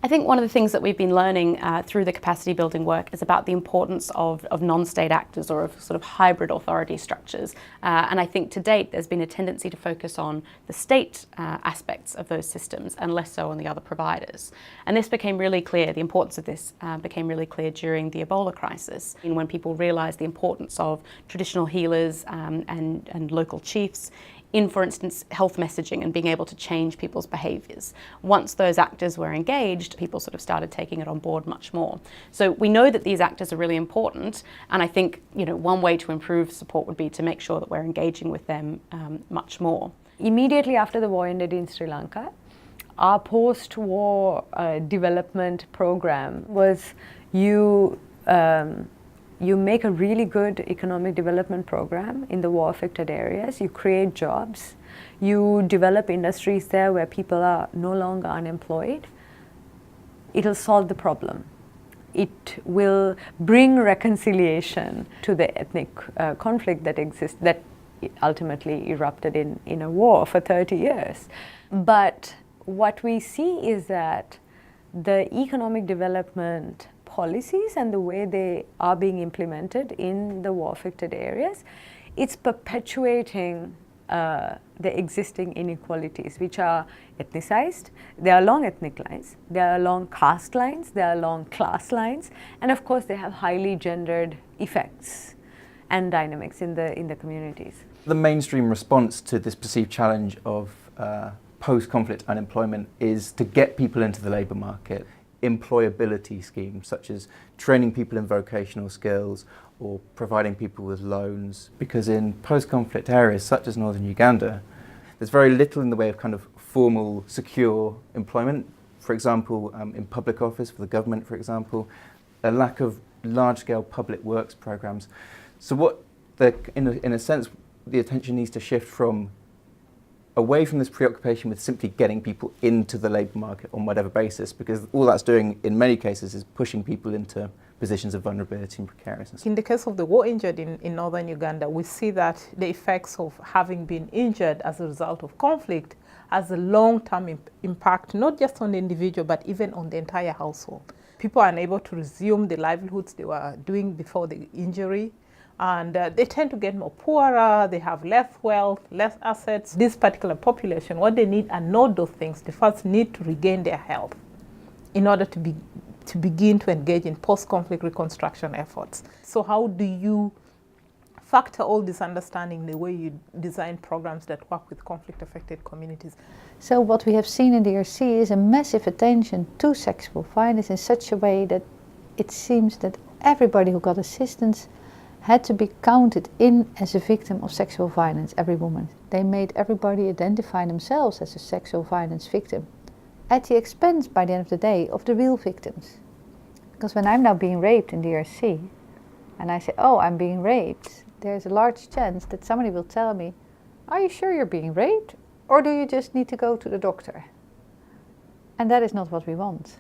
I think one of the things that we've been learning through the capacity building work is about the importance of non-state actors or of sort of hybrid authority structures. And I think to date there's been a tendency to focus on the state aspects of those systems and less so on the other providers. And this became really clear, the importance of this became really clear during the Ebola crisis, when people realised the importance of traditional healers and local chiefs in, for instance, health messaging and being able to change people's behaviours. Once those actors were engaged, people sort of started taking it on board much more. So we know that these actors are really important, and I think, you know, one way to improve support would be to make sure that we're engaging with them much more. Immediately after the war ended in Sri Lanka, our post-war development program was you make a really good economic development program in the war-affected areas, you create jobs, you develop industries there where people are no longer unemployed. It'll solve the problem. It will bring reconciliation to the ethnic conflict that exists, that ultimately erupted in a war for 30 years. But what we see is that the economic development policies and the way they are being implemented in the war-affected areas, it's perpetuating the existing inequalities, which are ethnicized. They are along ethnic lines, they are along caste lines, they are along class lines, and of course they have highly gendered effects and dynamics in the communities. The mainstream response to this perceived challenge of post-conflict unemployment is to get people into the labour market. Employability schemes such as training people in vocational skills or providing people with loans, because in post-conflict areas such as northern Uganda there's very little in the way of kind of formal secure employment. For example, in public office for the government, for example, a lack of large-scale public works programs. So what in a sense the attention needs to shift from away from this preoccupation with simply getting people into the labour market on whatever basis, because all that's doing in many cases is pushing people into positions of vulnerability and precariousness. In the case of the war injured in northern Uganda, we see that the effects of having been injured as a result of conflict has a long-term impact, not just on the individual, but even on the entire household. People are unable to resume the livelihoods they were doing before the injury. And they tend to get more poorer, they have less wealth, less assets. This particular population, what they need are not those things. They first need to regain their health in order to begin to engage in post-conflict reconstruction efforts. So how do you factor all this understanding in the way you design programs that work with conflict-affected communities? So what we have seen in DRC is a massive attention to sexual violence in such a way that it seems that everybody who got assistance had to be counted in as a victim of sexual violence, every woman. They made everybody identify themselves as a sexual violence victim, at the expense, by the end of the day, of the real victims. Because when I'm now being raped in DRC, and I say, oh, I'm being raped, there's a large chance that somebody will tell me, are you sure you're being raped? Or do you just need to go to the doctor? And that is not what we want.